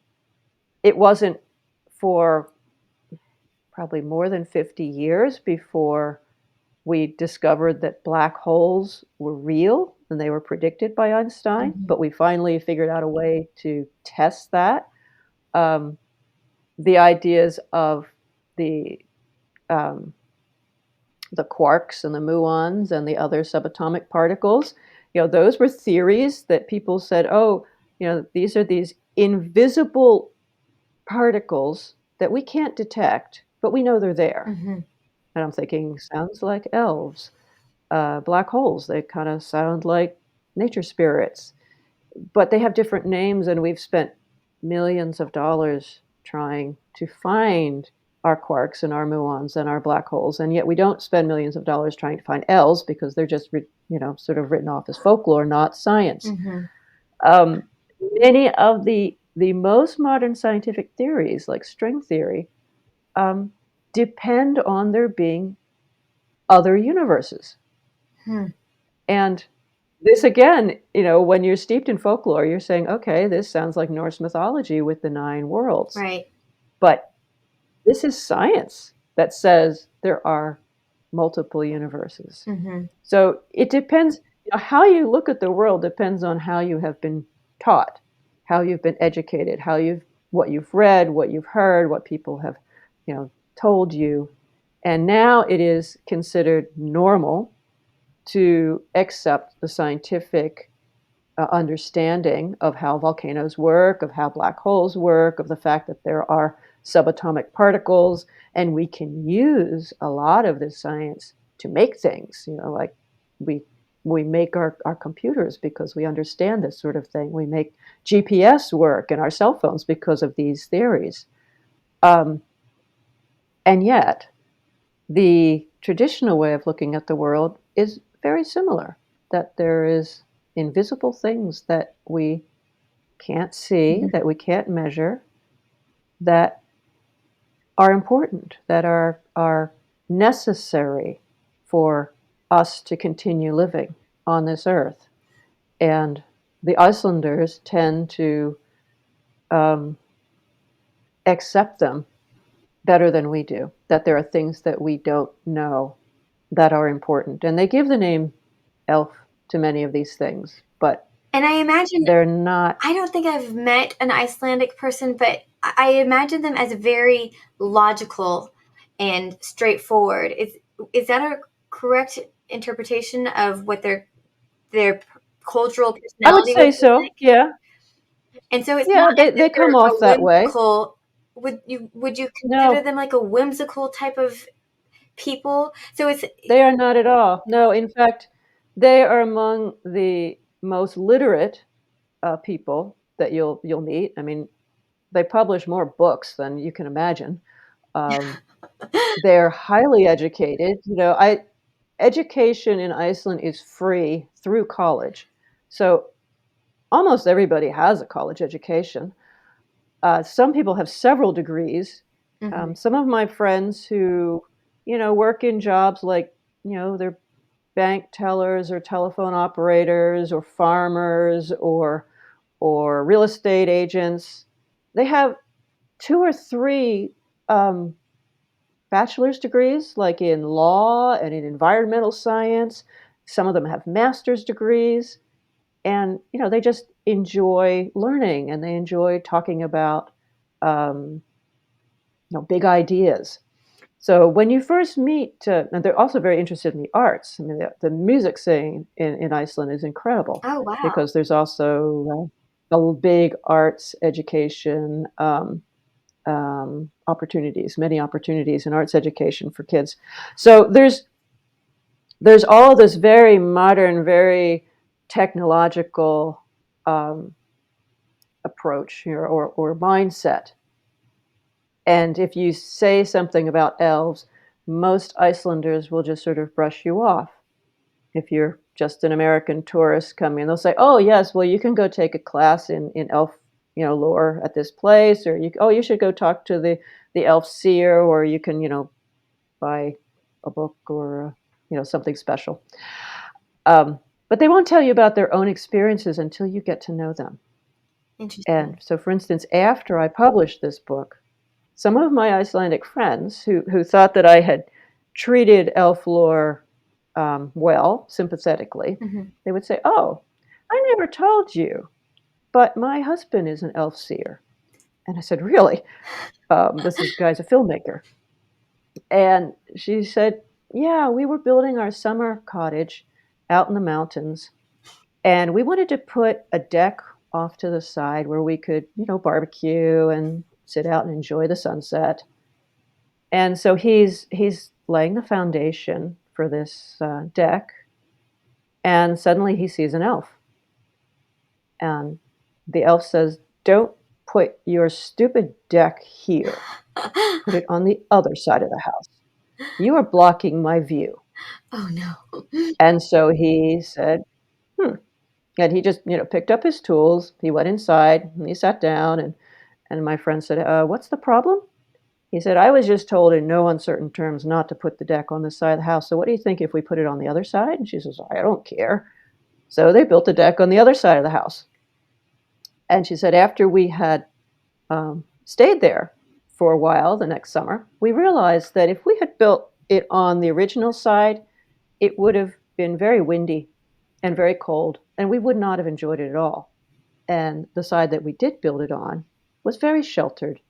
it wasn't for probably more than 50 years before we discovered that black holes were real and they were predicted by Einstein,
Mhm.
but we finally figured out a way to test that. Um, the ideas of the um, the quarks and the muons and the other subatomic particles, those were theories that people said, oh, these are these invisible particles that we can't detect, but we know they're there.
Mhm.
And I'm thinking, sounds like elves. Black holes, they kind of sound like nature spirits, but they have different names, and we've spent millions of dollars trying to find our quarks and our muons and our black holes, and yet we don't spend millions of dollars trying to find elves because they're just, sort of written off as folklore, not science.
Mhm.
Um, Many of the most modern scientific theories, like string theory, um, depend on there being other universes.
Hmm.
And this again, when you're steeped in folklore, you're saying, okay, this sounds like Norse mythology with the nine worlds.
Right.
But this is science that says there are multiple universes.
Mhm.
So it depends, how you look at the world depends on how you have been taught, how you've been educated, what you've read, what you've heard, what people have, told you. And now it is considered normal to accept the scientific understanding of how volcanoes work, of how black holes work, of the fact that there are subatomic particles, and we can use a lot of this science to make things. Like we we make our computers because we understand this sort of thing. We make GPS work and our cell phones because of these theories. Um, and yet, the traditional way of looking at the world is very similar, that there is invisible things that we can't see,
Mhm.
that we can't measure, that are important, that are necessary for us to continue living on this earth. And the Icelanders tend to um, accept them better than we do, that there are things that we don't know that are important. And they give the name elf to many of these things, but
And I imagine,
they're not.
I don't think I've met an Icelandic person, but I imagine them as very logical and straightforward. Is that a correct interpretation of what their cultural
I would
personality would
say
be
so.
like?
Yeah,
And so it's
yeah.
not as
They
if
come
they're a
off that way.
whimsical. Would you consider
No,
them like a whimsical type of people? So it's
they are not at all. No, in fact, they are among the most literate people that you'll meet. I mean, they publish more books than you can imagine. Um, they're highly educated. I education in Iceland is free through college. So almost everybody has a college education. Some people have several degrees.
Hmm.
Some of my friends who, work in jobs like, they're bank tellers or telephone operators or farmers or real estate agents, they have two or three um, bachelor's degrees, like in law and in environmental science. Some of them have master's degrees, and they just enjoy learning and they enjoy talking about um, big ideas. So when you first meet, and they're also very interested in the arts. I mean, the music scene in Iceland is incredible
Oh, wow.
because there's also a big arts education opportunities, many opportunities in arts education for kids. So there's all this very modern, very technological um, approach here, or mindset. And if you say something about elves, most Icelanders will just sort of brush you off. If you're just an American tourist coming, they'll say, "Oh yes, well you can go take a class in elf, lore at this place, or you should go talk to the elf seer, or you can buy a book or something special." Um, but they won't tell you about their own experiences until you get to know them. And
Interesting.
so, for instance, after I published this book, some of my Icelandic friends who thought that I had treated elf lore well, sympathetically,
Hmm.
they would say, "Oh, I never told you, but my husband is an elf seer." And I said, "Really?" This guy's a filmmaker. And she said, "Yeah, we were building our summer cottage out in the mountains, and we wanted to put a deck off to the side where we could, barbecue and sit out and enjoy the sunset." And so he's laying the foundation for this deck, and suddenly he sees an elf, and the elf says, "Don't put your stupid deck here. Put it on the other side of the house. You are blocking my view."
Oh, no.
And so he said, "Hmm." And he just, picked up his tools. He went inside and he sat down, and my friend said, "What's the problem?" He said, "I was just told in no uncertain terms not to put the deck on this side of the house. So what do you think if we put it on the other side?" And she says, "I don't care." So they built a deck on the other side of the house. And she said, after we had stayed there for a while the next summer, we realized that if we had built it on the original side, it would have been very windy and very cold, and we would not have enjoyed it at all. And the side that we did build it on was very sheltered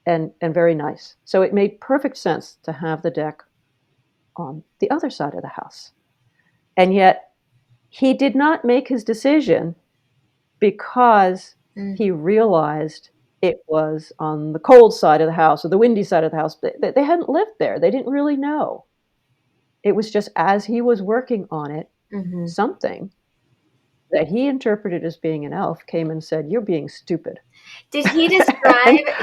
and very nice. So it made perfect sense to have the deck on the other side of the house. And yet he did not make his decision because
Mm.
he realized it was on the cold side of the house or the windy side of the house. They hadn't lived there. They didn't really know. It was just as he was working on it,
Hmm.
something that he interpreted as being an elf came and said, "You're being stupid."
Did he
And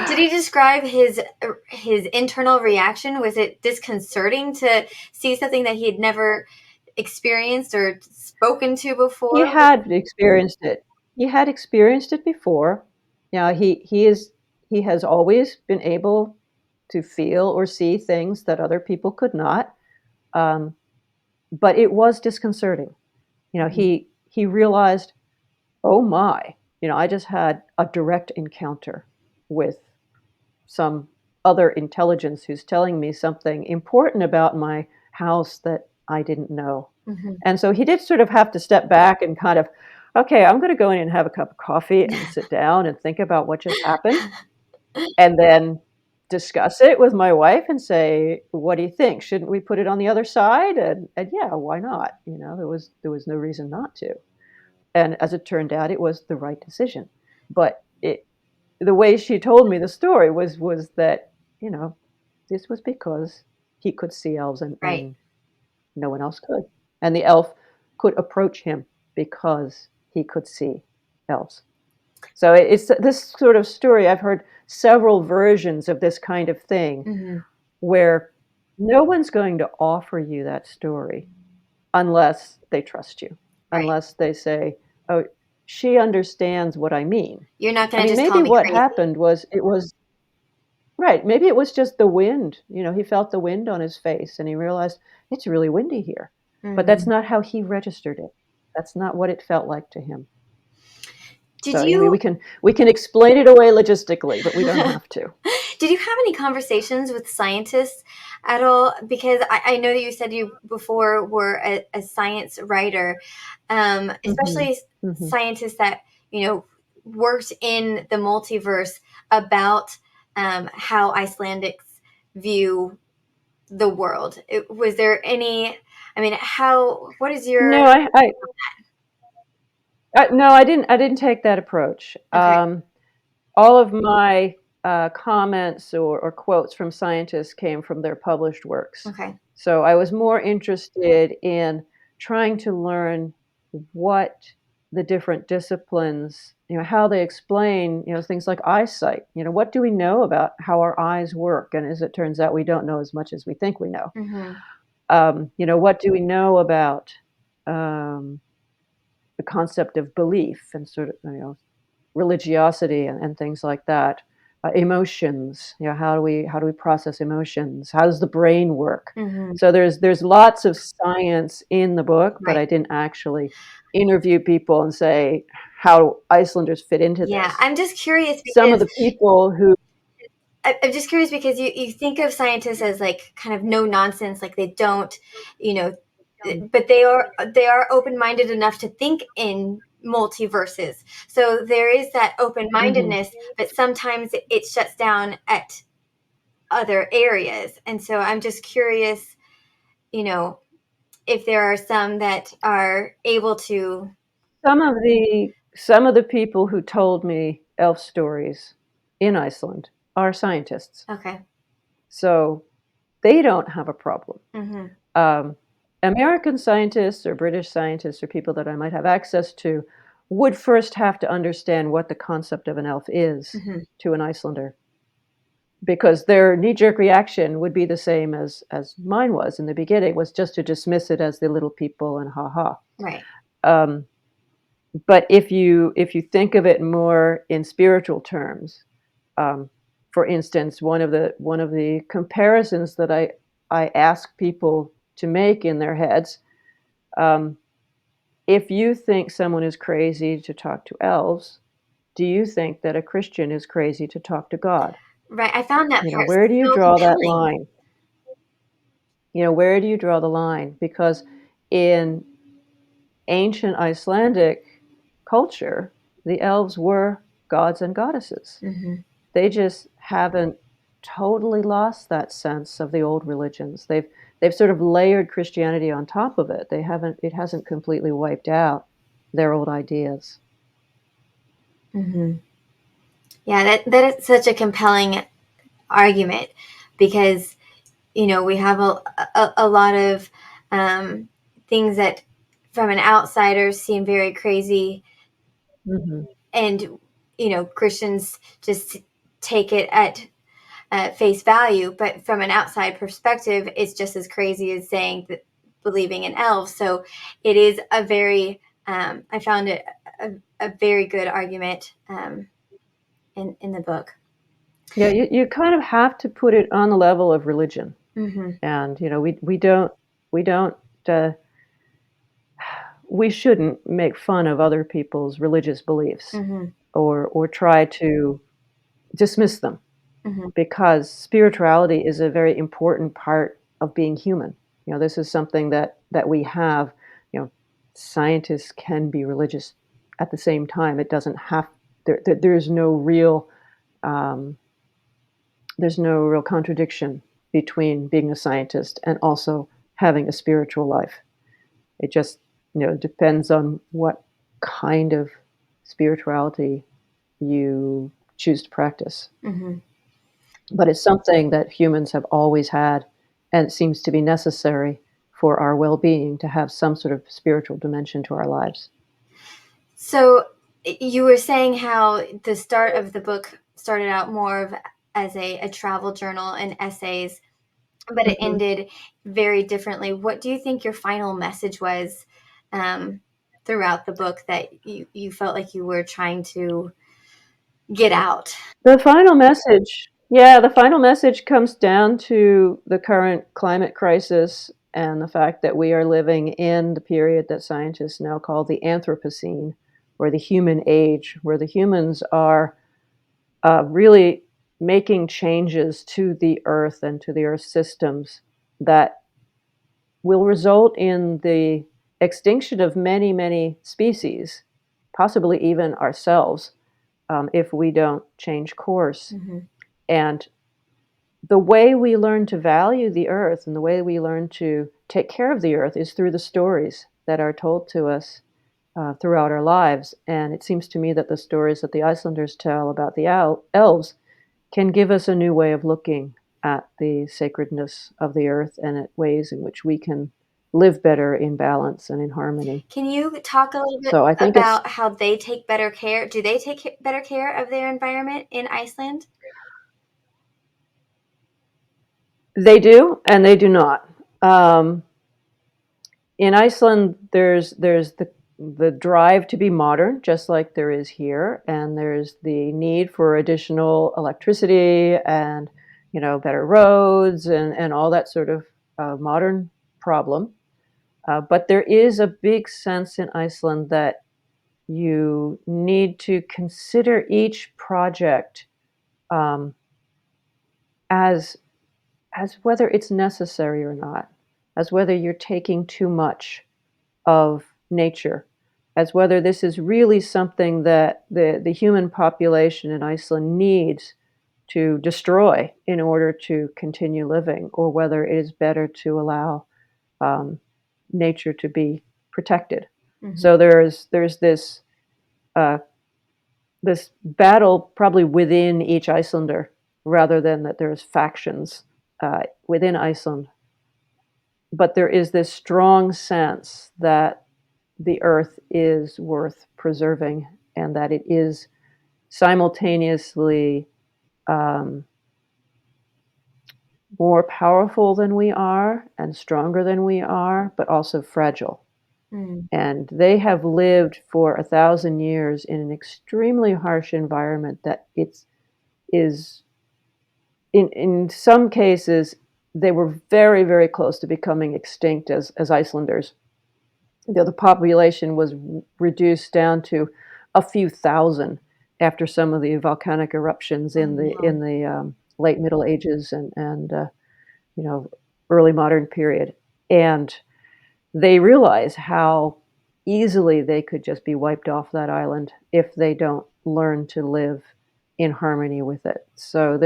describe his internal reaction? Was it disconcerting to see something that he had never experienced or spoken to
he
before?
had experienced it. He had experienced it before. Now he has always been able to feel or see things that other people could not. Um, but it was disconcerting.
Mhm.
He realized, "Oh my, I just had a direct encounter with some other intelligence who's telling me something important about my house that I didn't know."
Mhm.
And so he did sort of have to step back and kind of, "Okay, I'm going to go in and have a cup of coffee and sit down and think about what just happened, and then discuss it with my wife and say, what do you think? Shouldn't we put it on the other side?" And yeah, why not? There was no reason not to. And as it turned out, it was the right decision. But the way she told me the story was that, you know, this was because he could see elves,
Right.
and no one else could. And the elf could approach him because he could see elves. So it's this sort of story. I've heard several versions of this kind of thing
Mhm.
where no one's going to offer you that story unless they trust you,
Right.
unless they say, "Oh, she understands what I mean.
You're not
I
going to
mean,
just call
maybe
me
what
crazy.
happened was it was right. Maybe it was just the wind. He felt the wind on his face and he realized it's really windy here. But that's
Mm-hmm.
not how he registered it. That's not what it felt like to him.
Did
So, I mean,
you
we can explain it away logistically, but we don't have to.
did you have any conversations with scientists at all? Because I know that you said you before were a science writer,
Mhm.
especially
Mhm.
scientists that worked in the multiverse about how Icelandics view the world. Was there any? I mean, how? What is your
No, no, I didn't take that approach.
okay?
All of my comments or quotes from scientists came from their published works.
Okay.
So I was more interested in trying to learn what the different disciplines, how they explain, things like eyesight. What do we know about how our eyes work? And as it turns out, we don't know as much as we think we know.
Mm-hmm.
What do we know about um, the concept of belief and sort of, religiosity and things like that. Emotions, how do we process emotions? How does the brain work?
Mm-hmm.
So there's lots of science in the book, but
Right.
I didn't actually interview people and say how Icelanders fit into
Yeah,
this.
I'm just curious
Some of
because
the people who
I'm just curious because you think of scientists as like kind of no nonsense, like they don't, you know, but they are open minded enough to think in multiverses. So there is that open
Mhm.
mindedness, but sometimes it shuts down at other areas. And so I'm just curious, you know, if there are some that are able to.
some of the people who told me elf stories in Iceland are scientists.
Okay.
So they don't have a problem.
Mm-hmm.
Um, American scientists or British scientists or people that I might have access to would first have to understand what the concept of an elf is
Mm-hmm.
to an Icelander, because their knee-jerk reaction would be the same as mine was in the beginning, was just to dismiss it as the little people and ha ha.
Right.
Um, but if you think of it more in spiritual terms, um, for instance, one of the comparisons that I ask people to make in their heads, um, if you think someone is crazy to talk to elves, do you think that a Christian is crazy to talk to God?
Right. I found that part
Where do you
so
draw that
compelling.
line? Where do you draw the line? Because in ancient Icelandic culture, the elves were gods and goddesses.
Mm-hmm.
They just haven't totally lost that sense of the old religions. They've sort of layered Christianity on top of it. It hasn't completely wiped out their old ideas.
Mm-hmm. Yeah, that is such a compelling argument because we have a lot of um, things that from an outsider seem very crazy,
Mhm.
and Christians just take it at face value, but from an outside perspective it's just as crazy as saying that believing in elves. So it is a very I found it a very good argument in the book.
Yeah, you kind of have to put it on the level of religion,
Mm-hmm.
and we don't uh, we shouldn't make fun of other people's religious beliefs
Mm-hmm.
or try to dismiss them,
Mm-hmm.
because spirituality is a very important part of being human. This is something that we have. Scientists can be religious at the same time. It doesn't have there's no real um, there's no real contradiction between being a scientist and also having a spiritual life. It just depends on what kind of spirituality you choose to practice.
Mm-hmm.
But it's something that humans have always had, and it seems to be necessary for our well-being to have some sort of spiritual dimension to our lives.
So you were saying how the start of the book started out more of as a travel journal and essays, but it
Mhm.
ended very differently. What do you think your final message was? Um, throughout the book that you felt like you were trying to get out?
The final message, yeah, the final message comes down to the current climate crisis and the fact that we are living in the period that scientists now call the Anthropocene, or the human age, where the humans are really making changes to the Earth and to the Earth systems that will result in the extinction of many, many species, possibly even ourselves, if we don't change course.
Mm-hmm.
And the way we learn to value the earth and the way we learn to take care of the earth is through the stories that are told to us throughout our lives. And it seems to me that the stories that the Icelanders tell about the elves can give us a new way of looking at the sacredness of the earth and at ways in which we can live better in balance and in harmony.
Can you talk a little bit
So I think it's
about how they take better care? Do they take better care of their environment in Iceland?
they do and they do not. In Iceland, there's the drive to be modern, just like there is here, and there's the need for additional electricity and better roads and all that sort of modern problem. But there is a big sense in Iceland that you need to consider each project um, as as whether it's necessary or not, as whether you're taking too much of nature, as whether this is really something that the human population in Iceland needs to destroy in order to continue living, or whether it is better to allow um, nature to be protected.
Mm-hmm.
So there's uh, this battle probably within each Icelander, rather than that there's factions within Iceland. But there is this strong sense that the earth is worth preserving and that it is simultaneously um, more powerful than we are and stronger than we are, but also fragile.
Mm.
And they have lived for 1,000 years in an extremely harsh environment that it's is in some cases they were very, very close to becoming extinct as Icelanders. The population was reduced down to a few thousand after some of the volcanic eruptions
Oh,
in the
no.
late Middle Ages and you know early modern period, and they realize how easily they could just be wiped off that island if they don't learn to live in harmony with it. So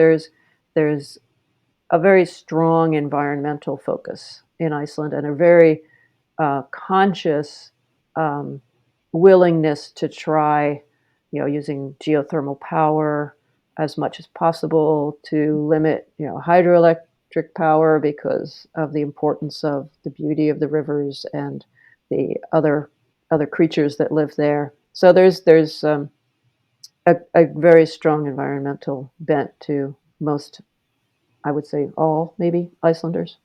there's a very strong environmental focus in Iceland and a very conscious um, willingness to try, using geothermal power as much as possible to limit, hydroelectric power because of the importance of the beauty of the rivers and the other creatures that live there. So there's a very strong environmental bent to most, I would say all, maybe Icelanders,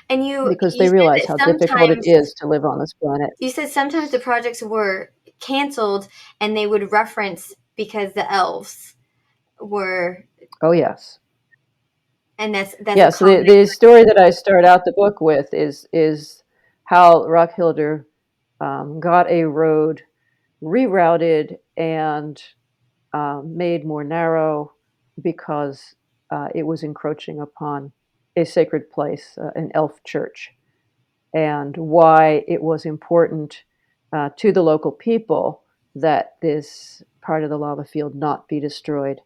And you
because
you
they
said
realize
that
how difficult it
sometimes
is to live on this planet.
you said sometimes the projects were canceled and they would reference because the elves were,
Oh yes,
and that's a
yes.
common.
The story that I start out the book with is how Rockhilder got a road rerouted and made more narrow because it was encroaching upon a sacred place, an elf church, and why it was important to the local people that this part of the lava field not be destroyed.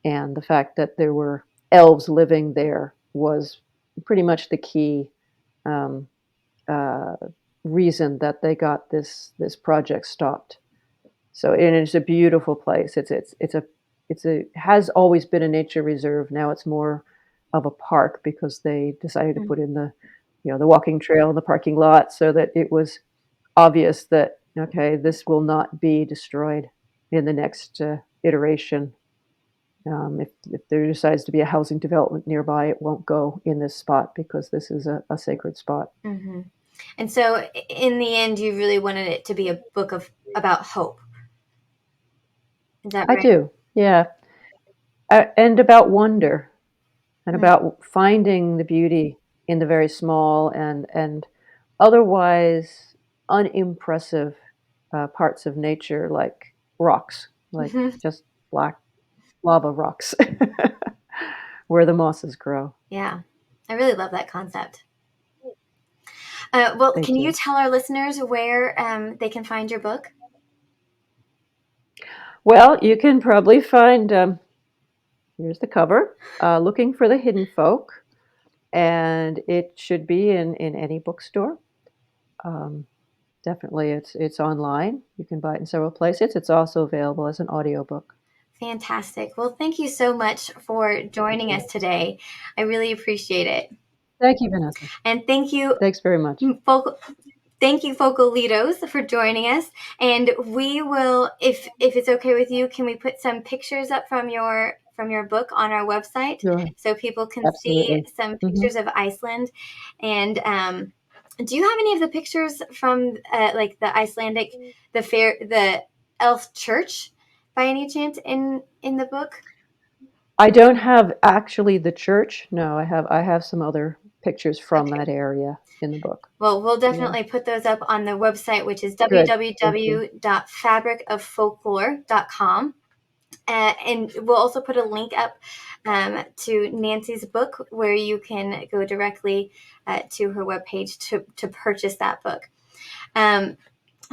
And the fact that there were elves living there was pretty much the key um, uh, reason that they got this project stopped. So and it's a beautiful place. It's a has always been a nature reserve. Now it's more of a park because they decided to put in the walking trail in the parking lot so that it was obvious that okay, this will not be destroyed in the next iteration. If there decides to be a housing development nearby, it won't go in this spot because this is a sacred spot.
Mm-hmm. And so in the end, you really wanted it to be a book about hope. Is that
I
right?
do, yeah. And about wonder and
Mm.
about finding the beauty in the very small and otherwise unimpressive parts of nature, like rocks, like
Mhm.
just black lava rocks where the mosses grow.
Yeah. I really love that concept. Well, can
Thank
you
you.
tell our listeners where they can find your book?
Well, you can probably find, here's the cover, Looking for the Hidden Folk, and it should be in any bookstore. Um, Definitely, it's online. You can buy it in several places. It's also available as an audiobook.
Fantastic. Well, thank you so much for joining us today. I really appreciate it.
Thank you, Vanessa.
And thank you,
Thanks very much.
thank you, Focalitos, for joining us. And we will, if it's okay with you, can we put some pictures up from your book on our website
Sure,
so people can see
absolutely.
some
Hmm.
pictures of Iceland? And do you have any of the pictures from like the Icelandic, the Elf Church, by any chance in the book?
I don't have actually the church. No, I have some other pictures from
Okay.
that area in the book.
Well, we'll
Yeah,
definitely put those up on the website, which is
good. Thank you.
www.fabricoffolklore.com. And we'll also put a link up to Nancy's book where you can go directly to her webpage to purchase that book. Um,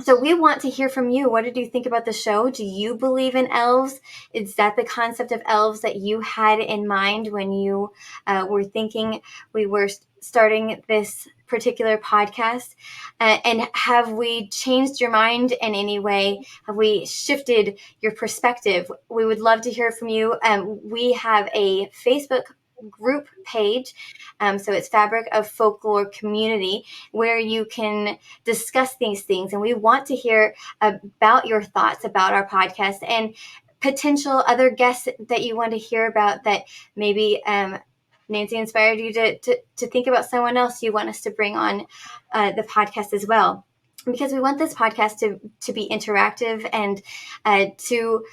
so we want to hear from you. What did you think about the show? Do you believe in elves? Is that the concept of elves that you had in mind when you were thinking we were starting this particular podcast? And have we changed your mind in any way? Have we shifted your perspective? We would love to hear from you. We have a Facebook group page. So it's Fabric of Folklore Community, where you can discuss these things. And we want to hear about your thoughts about our podcast and potential other guests that you want to hear about that maybe Nancy inspired you to think about someone else you want us to bring on the podcast as well. Because we want this podcast to be interactive and to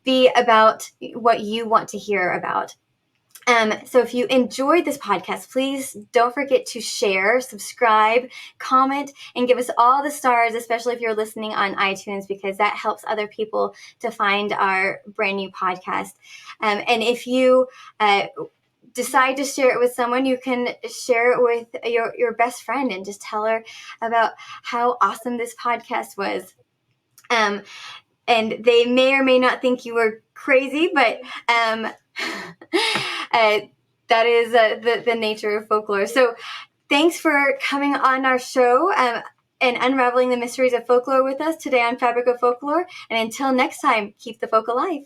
be about what you want to hear about. So if you enjoyed this podcast, please don't forget to share, subscribe, comment, and give us all the stars, especially if you're listening on iTunes, because that helps other people to find our brand new podcast. And if you decide to share it with someone, you can share it with your best friend and just tell her about how awesome this podcast was. Um, and they may or may not think you were crazy, but uh, that is the nature of folklore. So thanks for coming on our show and unraveling the mysteries of folklore with us today on Fabric of Folklore. And until next time, keep the folk alive.